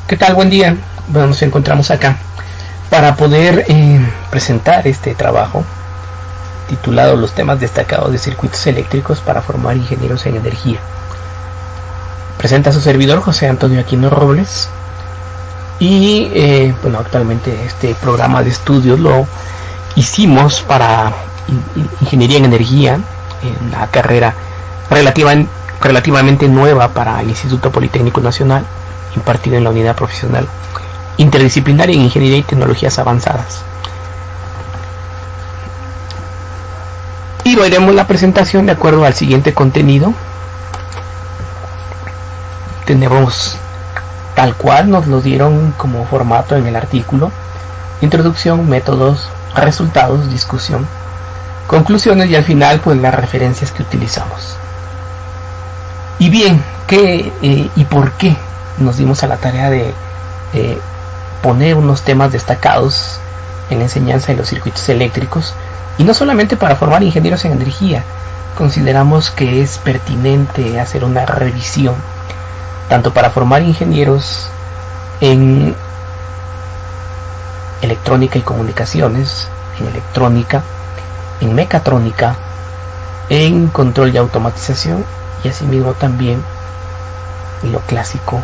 ¿Qué tal? Buen día. Bueno, nos encontramos acá para poder presentar este trabajo titulado Los temas destacados de circuitos eléctricos para formar ingenieros en energía. Presenta a su servidor José Antonio Aquino Robles y bueno, actualmente este programa de estudios lo hicimos para ingeniería en energía, en la carrera relativamente nueva para el Instituto Politécnico Nacional, impartido en la unidad profesional interdisciplinaria en ingeniería y tecnologías avanzadas. Y veremos la presentación de acuerdo al siguiente contenido. Tenemos tal cual nos lo dieron como formato en el artículo: introducción, métodos, resultados, discusión, conclusiones y al final pues las referencias que utilizamos. Y bien, ¿qué y por qué nos dimos a la tarea de poner unos temas destacados en la enseñanza de los circuitos eléctricos? Y no solamente para formar ingenieros en energía, consideramos que es pertinente hacer una revisión tanto para formar ingenieros en electrónica y comunicaciones, en electrónica, en mecatrónica, en control y automatización, y asimismo también lo clásico,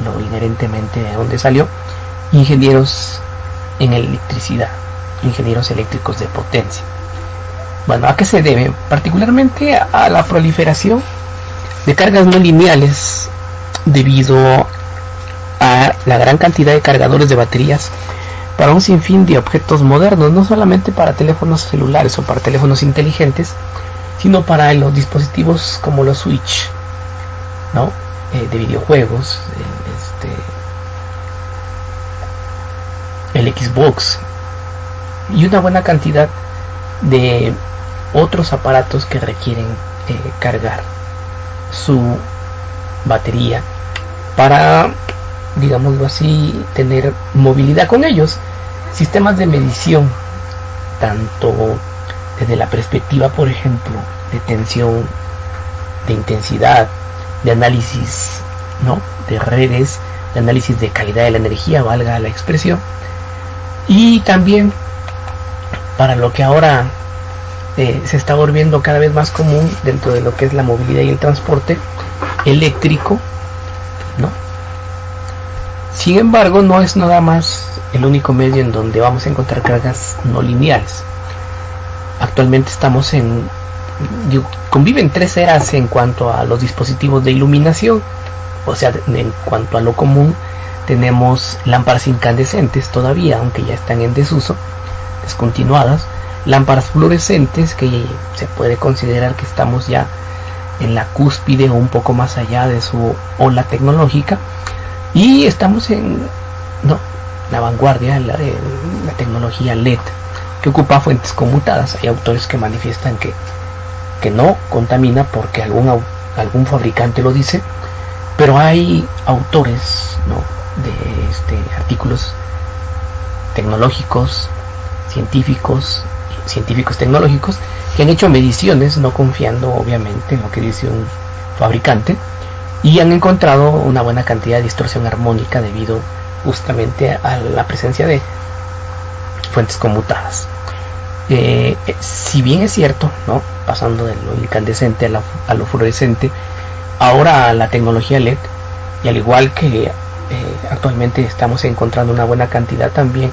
lo inherentemente de donde salió, ingenieros en electricidad, ingenieros eléctricos de potencia. Bueno, ¿a qué se debe? Particularmente a la proliferación de cargas no lineales debido a la gran cantidad de cargadores de baterías para un sinfín de objetos modernos, no solamente para teléfonos celulares o para teléfonos inteligentes, sino para los dispositivos como los Switch, ¿no? De videojuegos, el Xbox y una buena cantidad de otros aparatos que requieren cargar su batería para, digámoslo así, tener movilidad con ellos. Sistemas de medición, tanto desde la perspectiva, por ejemplo, de tensión, de intensidad, de análisis, ¿no?, de redes, de análisis de calidad de la energía, valga la expresión, y también para lo que ahora se está volviendo cada vez más común dentro de lo que es la movilidad y el transporte eléctrico, ¿no? Sin embargo, no es nada más el único medio en donde vamos a encontrar cargas no lineales. Actualmente estamos conviven tres eras en cuanto a los dispositivos de iluminación. O sea, en cuanto a lo común, tenemos lámparas incandescentes todavía, aunque ya están en desuso, descontinuadas, lámparas fluorescentes, que se puede considerar que estamos ya en la cúspide o un poco más allá de su ola tecnológica, y estamos en la vanguardia, la tecnología LED, que ocupa fuentes conmutadas. Hay autores que manifiestan que no contamina porque algún fabricante lo dice, pero hay autores, ¿no?, de artículos tecnológicos, científicos tecnológicos, que han hecho mediciones, no confiando obviamente en lo que dice un fabricante, y han encontrado una buena cantidad de distorsión armónica debido justamente a la presencia de fuentes conmutadas. Si bien es cierto, ¿no?, pasando de lo incandescente a lo fluorescente, ahora la tecnología LED, y al igual que actualmente estamos encontrando una buena cantidad también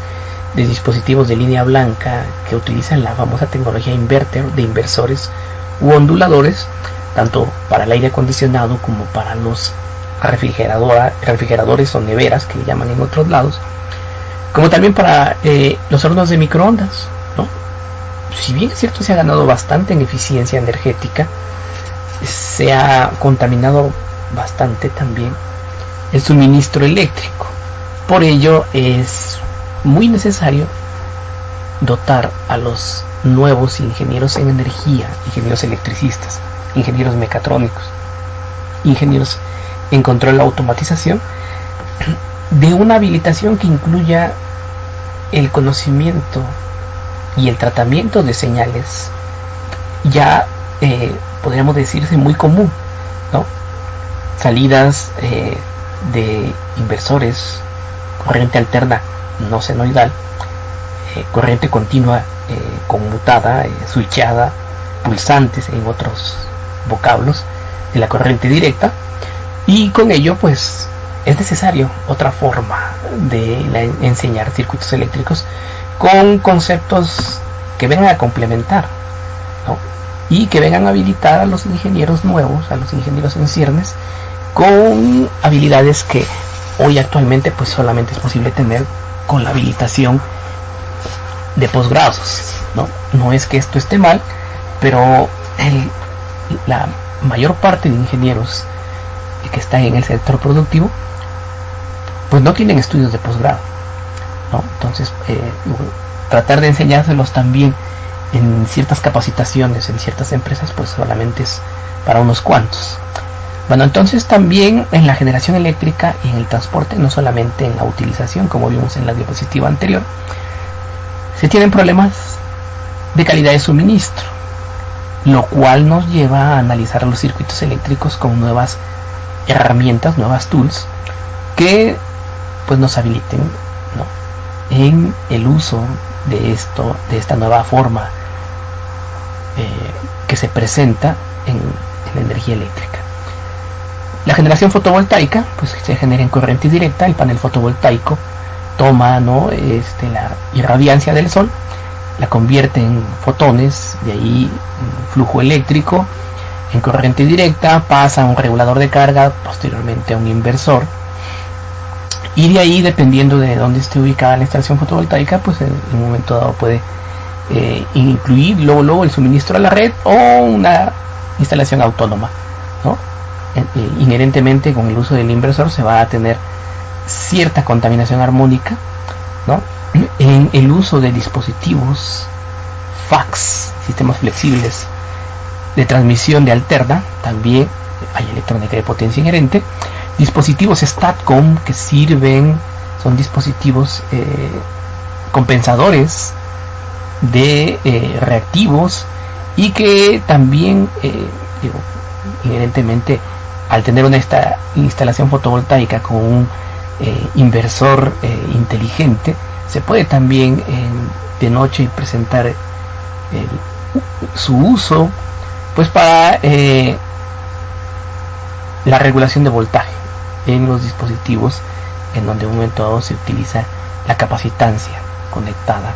de dispositivos de línea blanca que utilizan la famosa tecnología inverter, de inversores u onduladores, tanto para el aire acondicionado como para los refrigeradores o neveras, que le llaman en otros lados, como también para los hornos de microondas, ¿no? Si bien es cierto, se ha ganado bastante en eficiencia energética, se ha contaminado bastante también el suministro eléctrico. Por ello es muy necesario dotar a los nuevos ingenieros en energía, ingenieros electricistas, ingenieros mecatrónicos, ingenieros en control y automatización, de una habilitación que incluya el conocimiento y el tratamiento de señales ya podríamos decirse muy común, ¿no? Salidas de inversores, corriente alterna no senoidal, corriente continua conmutada, switchada, pulsantes en otros vocablos de la corriente directa, y con ello pues es necesario otra forma de enseñar circuitos eléctricos con conceptos que vengan a complementar, ¿no? Y que vengan a habilitar a los ingenieros nuevos, a los ingenieros en ciernes, con habilidades que hoy actualmente pues solamente es posible tener con la habilitación de posgrados, ¿no? No es que esto esté mal, pero la mayor parte de ingenieros que están en el sector productivo pues no tienen estudios de posgrado, ¿no? Entonces tratar de enseñárselos también en ciertas capacitaciones en ciertas empresas pues solamente es para unos cuantos. Bueno, entonces también en la generación eléctrica y en el transporte, no solamente en la utilización, como vimos en la diapositiva anterior, se tienen problemas de calidad de suministro, lo cual nos lleva a analizar los circuitos eléctricos con nuevas herramientas, nuevas tools, que pues nos habiliten, ¿no?, en el uso de esta nueva forma que se presenta en la energía eléctrica. La generación fotovoltaica pues se genera en corriente directa. El panel fotovoltaico toma, ¿no?, la irradiancia del sol, la convierte en fotones, de ahí en flujo eléctrico, en corriente directa, pasa a un regulador de carga, posteriormente a un inversor, y de ahí, dependiendo de dónde esté ubicada la instalación fotovoltaica, pues en un momento dado puede incluir luego el suministro a la red o una instalación autónoma, ¿no? Inherentemente con el uso del inversor se va a tener cierta contaminación armónica, ¿no?, en el uso de dispositivos fax, sistemas flexibles de transmisión de alterna. También hay electrónica de potencia inherente, dispositivos STATCOM que son dispositivos compensadores de reactivos, y que también inherentemente, al tener una instalación fotovoltaica con un inversor inteligente, se puede también de noche presentar su uso pues para la regulación de voltaje en los dispositivos en donde en un momento dado se utiliza la capacitancia conectada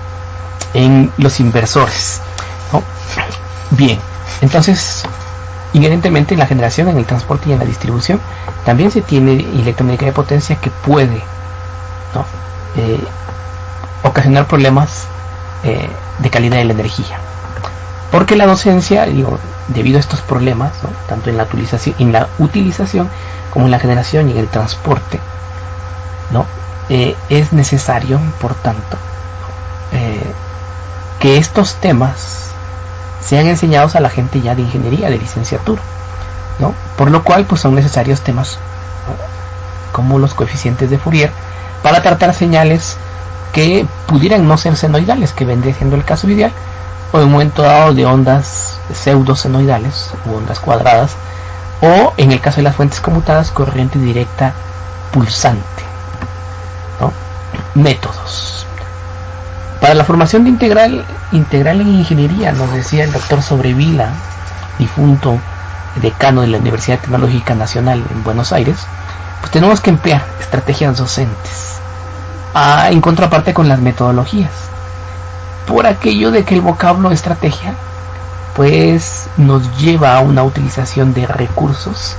en los inversores, ¿no? Bien, entonces inherentemente en la generación, en el transporte y en la distribución también se tiene electrónica de potencia que puede, ¿no?, ocasionar problemas de calidad de la energía, porque la docencia, debido a estos problemas, ¿no?, tanto en la utilización como en la generación y en el transporte, ¿no?, es necesario, por tanto, que estos temas sean enseñados a la gente ya de ingeniería, de licenciatura, ¿no?, por lo cual pues son necesarios temas, ¿no?, como los coeficientes de Fourier, para tratar señales que pudieran no ser senoidales, que vendría siendo el caso ideal, o en un momento dado de ondas pseudo-senoidales u ondas cuadradas, o en el caso de las fuentes conmutadas, corriente directa pulsante, ¿no? Métodos. Para la formación de integral en ingeniería, nos decía el doctor Sobrevila, difunto decano de la Universidad Tecnológica Nacional en Buenos Aires, pues tenemos que emplear estrategias docentes en contraparte con las metodologías, por aquello de que el vocablo estrategia pues nos lleva a una utilización de recursos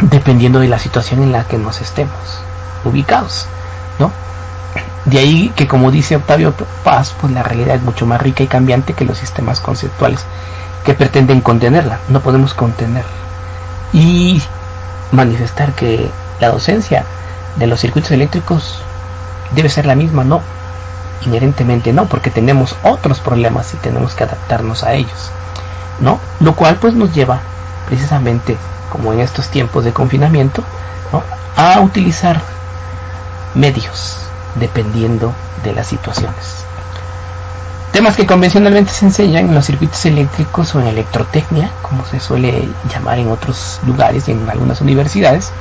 dependiendo de la situación en la que nos estemos ubicados, ¿no? De ahí que, como dice Octavio Paz, pues la realidad es mucho más rica y cambiante que los sistemas conceptuales que pretenden contenerla. No podemos contenerla y manifestar que la docencia de los circuitos eléctricos debe ser la misma. No, inherentemente no, porque tenemos otros problemas y tenemos que adaptarnos a ellos, ¿no? Lo cual pues nos lleva precisamente, como en estos tiempos de confinamiento, ¿no?, a utilizar medios dependiendo de las situaciones. Temas que convencionalmente se enseñan en los circuitos eléctricos o en electrotecnia, como se suele llamar en otros lugares y en algunas universidades.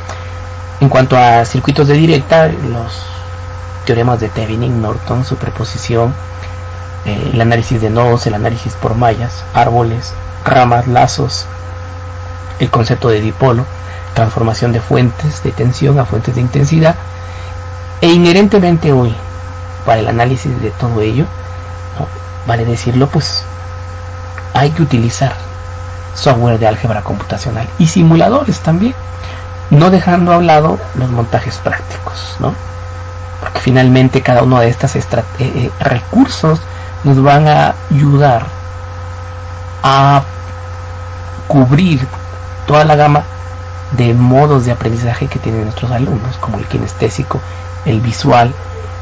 En cuanto a circuitos de directa, los teoremas de Thevenin, Norton, superposición, el análisis de nodos, el análisis por mallas, árboles, ramas, lazos, el concepto de dipolo, transformación de fuentes de tensión a fuentes de intensidad, e inherentemente hoy, para el análisis de todo ello, ¿no?, vale decirlo, pues hay que utilizar software de álgebra computacional y simuladores también, no dejando a un lado los montajes prácticos, ¿no? Porque finalmente cada uno de estos recursos nos van a ayudar a cubrir toda la gama de modos de aprendizaje que tienen nuestros alumnos, como el kinestésico, el visual,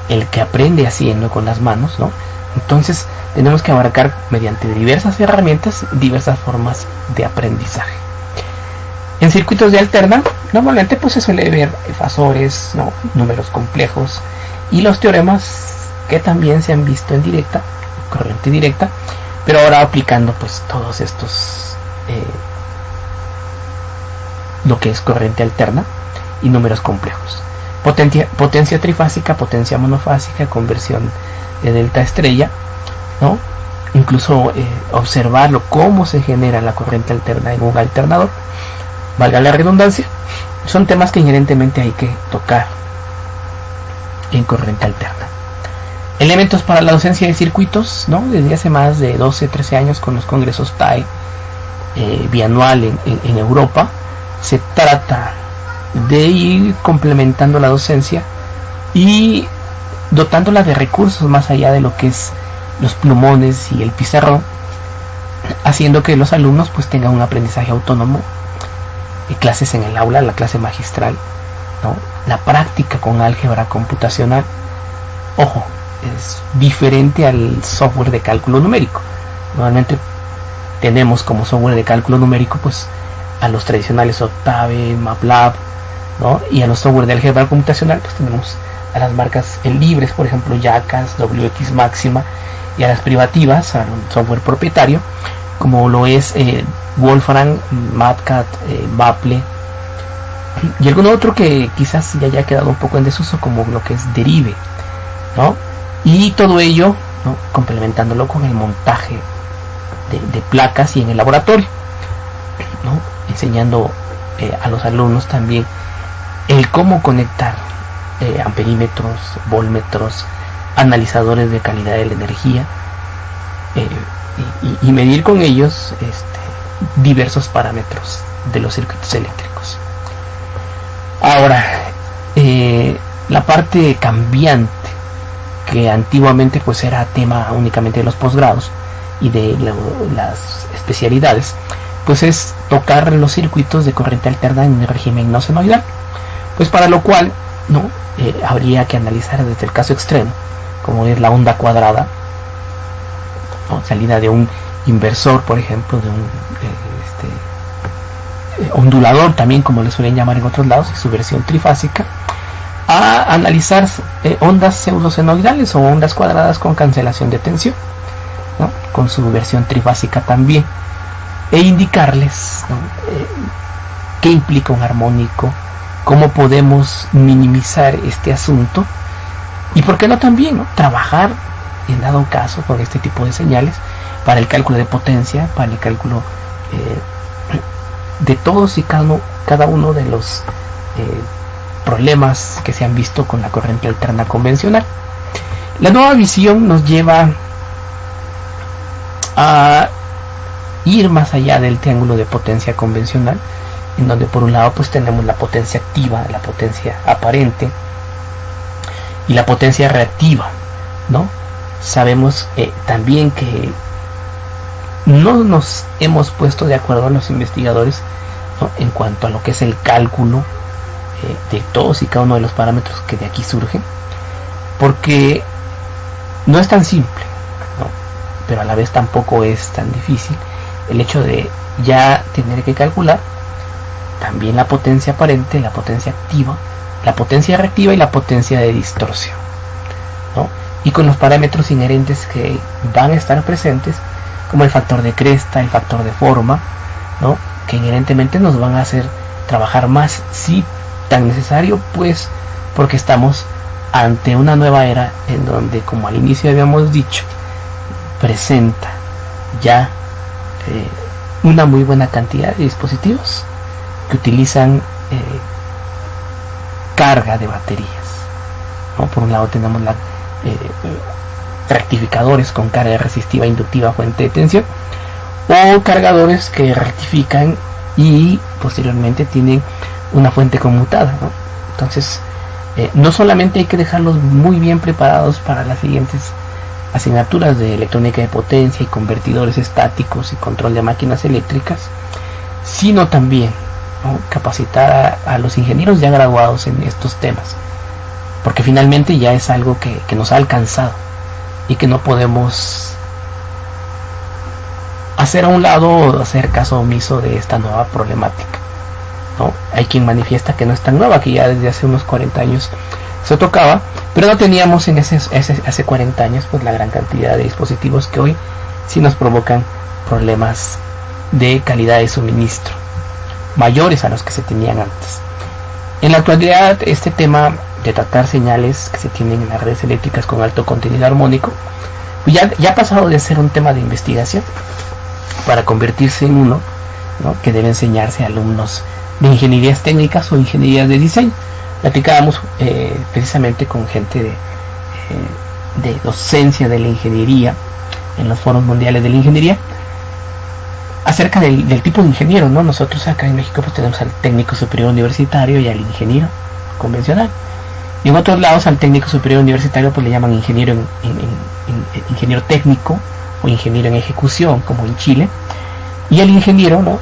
el que aprende haciendo con las manos, ¿no? Entonces tenemos que abarcar mediante diversas herramientas diversas formas de aprendizaje. En circuitos de alterna normalmente pues se suele ver fasores, ¿no?, números complejos y los teoremas que también se han visto en directa, corriente directa, pero ahora aplicando pues todos estos lo que es corriente alterna y números complejos, potencia trifásica, potencia monofásica, conversión de delta estrella, ¿no? Incluso observarlo cómo se genera la corriente alterna en un alternador, valga la redundancia, son temas que inherentemente hay que tocar en corriente alterna. Elementos para la docencia de circuitos, ¿no? Desde hace más de 12, 13 años con los congresos TAE bianual en Europa, se trata de ir complementando la docencia y dotándola de recursos más allá de lo que es los plumones y el pizarrón, haciendo que los alumnos pues tengan un aprendizaje autónomo, clases en el aula, la clase magistral, ¿no?, la práctica con álgebra computacional. Ojo, es diferente al software de cálculo numérico. Normalmente tenemos como software de cálculo numérico pues a los tradicionales Octave, MATLAB, ¿no?, y a los software de álgebra computacional pues tenemos a las marcas libres, por ejemplo Jackass, WX Máxima, y a las privativas, a un software propietario como lo es Wolfram, MATCAD, Maple y algún otro que quizás ya haya quedado un poco en desuso, como lo que es Derive, ¿no? Y todo ello, ¿no?, complementándolo con el montaje de placas y en el laboratorio, ¿no?, enseñando a los alumnos también el cómo conectar amperímetros, voltmetros, analizadores de calidad de la energía, y medir con ellos diversos parámetros de los circuitos eléctricos. Ahora, la parte cambiante, que antiguamente pues era tema únicamente de los posgrados y de las especialidades, pues es tocar los circuitos de corriente alterna en el régimen no senoidal, pues para lo cual, ¿no?, habría que analizar desde el caso extremo, como es la onda cuadrada, ¿no?, salida de un inversor, por ejemplo, de un ondulador también, como le suelen llamar en otros lados, su versión trifásica, a analizar ondas pseudosenoidales o ondas cuadradas con cancelación de tensión, ¿no?, con su versión trifásica también, e indicarles, ¿no?, qué implica un armónico, cómo podemos minimizar este asunto y por qué no también, ¿no?, trabajar en dado caso con este tipo de señales para el cálculo de potencia, para el cálculo de todos y cada uno de los problemas que se han visto con la corriente alterna convencional. La nueva visión nos lleva a ir más allá del triángulo de potencia convencional, en donde por un lado pues tenemos la potencia activa, la potencia aparente y la potencia reactiva, ¿no? Sabemos también que no nos hemos puesto de acuerdo los investigadores, ¿no?, en cuanto a lo que es el cálculo de todos y cada uno de los parámetros que de aquí surgen, porque no es tan simple, ¿no?, pero a la vez tampoco es tan difícil el hecho de ya tener que calcular también la potencia aparente, la potencia activa, la potencia reactiva y la potencia de distorsión, ¿no?, y con los parámetros inherentes que van a estar presentes, como el factor de cresta, el factor de forma, ¿no?, que inherentemente nos van a hacer trabajar más, si tan necesario, pues porque estamos ante una nueva era en donde, como al inicio habíamos dicho, presenta ya una muy buena cantidad de dispositivos que utilizan carga de baterías, ¿no? Por un lado tenemos rectificadores con carga resistiva inductiva fuente de tensión, o cargadores que rectifican y posteriormente tienen una fuente conmutada, ¿no? Entonces no solamente hay que dejarlos muy bien preparados para las siguientes asignaturas de electrónica de potencia y convertidores estáticos y control de máquinas eléctricas, sino también, ¿no?, capacitar a los ingenieros ya graduados en estos temas, porque finalmente ya es algo que nos ha alcanzado y que no podemos hacer a un lado o hacer caso omiso de esta nueva problemática, ¿no? Hay quien manifiesta que no es tan nueva, que ya desde hace unos 40 años se tocaba, pero no teníamos en hace 40 años pues la gran cantidad de dispositivos que hoy sí nos provocan problemas de calidad de suministro mayores a los que se tenían antes. En la actualidad, este tema de tratar señales que se tienen en las redes eléctricas con alto contenido armónico pues ya ha pasado de ser un tema de investigación para convertirse en uno, ¿no?, que debe enseñarse a alumnos de ingenierías técnicas o ingenierías de diseño. Platicábamos precisamente con gente de docencia de la ingeniería en los foros mundiales de la ingeniería acerca del tipo de ingeniero, ¿no? Nosotros acá en México pues tenemos al técnico superior universitario y al ingeniero convencional, y en otros lados al técnico superior universitario pues le llaman ingeniero ingeniero técnico o ingeniero en ejecución, como en Chile, y el ingeniero, ¿no?,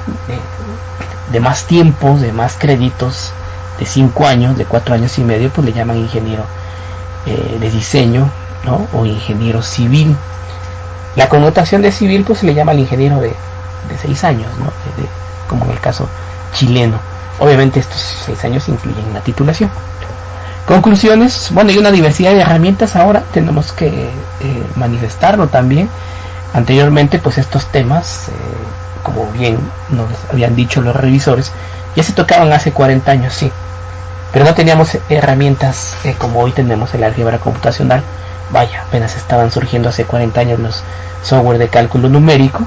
de más tiempos, de más créditos, de 5 años, de 4 años y medio, pues le llaman ingeniero de diseño, ¿no?, o ingeniero civil. La connotación de civil pues se le llama al ingeniero de 6 años, ¿no?, como en el caso chileno. Obviamente estos 6 años incluyen la titulación. Conclusiones: bueno, hay una diversidad de herramientas ahora, tenemos que manifestarlo también. Anteriormente pues estos temas, como bien nos habían dicho los revisores, ya se tocaban hace 40 años, sí, pero no teníamos herramientas como hoy tenemos el álgebra computacional. Vaya, apenas estaban surgiendo hace 40 años los software de cálculo numérico,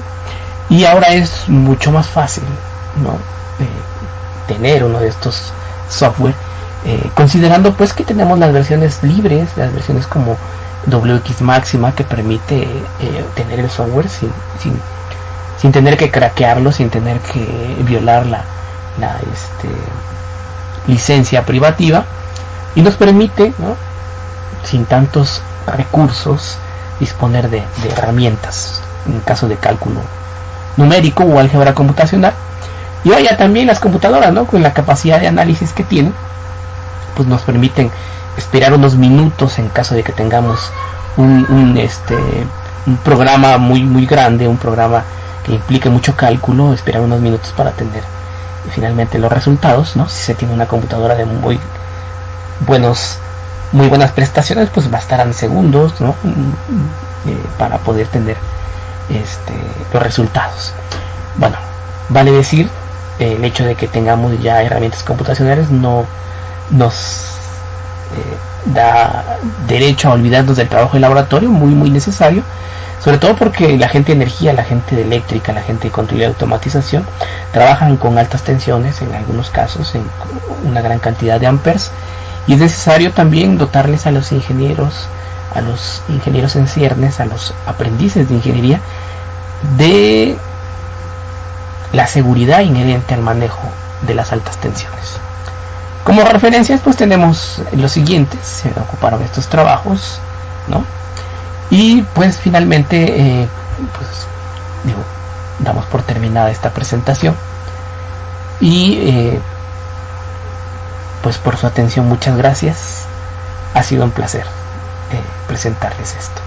y ahora es mucho más fácil, ¿no?, tener uno de estos software, considerando pues que tenemos las versiones libres, las versiones como WX Máxima, que permite tener el software sin tener que craquearlo, sin tener que violar la licencia privativa, y nos permite, ¿no?, sin tantos recursos, disponer de herramientas en caso de cálculo numérico o álgebra computacional. Y vaya, también las computadoras, ¿no?, con la capacidad de análisis que tienen, pues nos permiten esperar unos minutos en caso de que tengamos un programa muy grande, un programa que implique mucho cálculo, esperar unos minutos para tener finalmente los resultados, ¿no? Si se tiene una computadora de muy buenas prestaciones, pues bastarán segundos, ¿no?, para poder tener los resultados. Bueno, vale decir, el hecho de que tengamos ya herramientas computacionales no nos da derecho a olvidarnos del trabajo de laboratorio, muy necesario, sobre todo porque la gente de energía, la gente de eléctrica, la gente de control y automatización trabajan con altas tensiones, en algunos casos en una gran cantidad de amperes, y es necesario también dotarles a los ingenieros en ciernes, a los aprendices de ingeniería, de la seguridad inherente al manejo de las altas tensiones. Como referencias pues tenemos los siguientes, se ocuparon estos trabajos, ¿no? Y pues finalmente damos por terminada esta presentación, y pues por su atención muchas gracias. Ha sido un placer presentarles esto.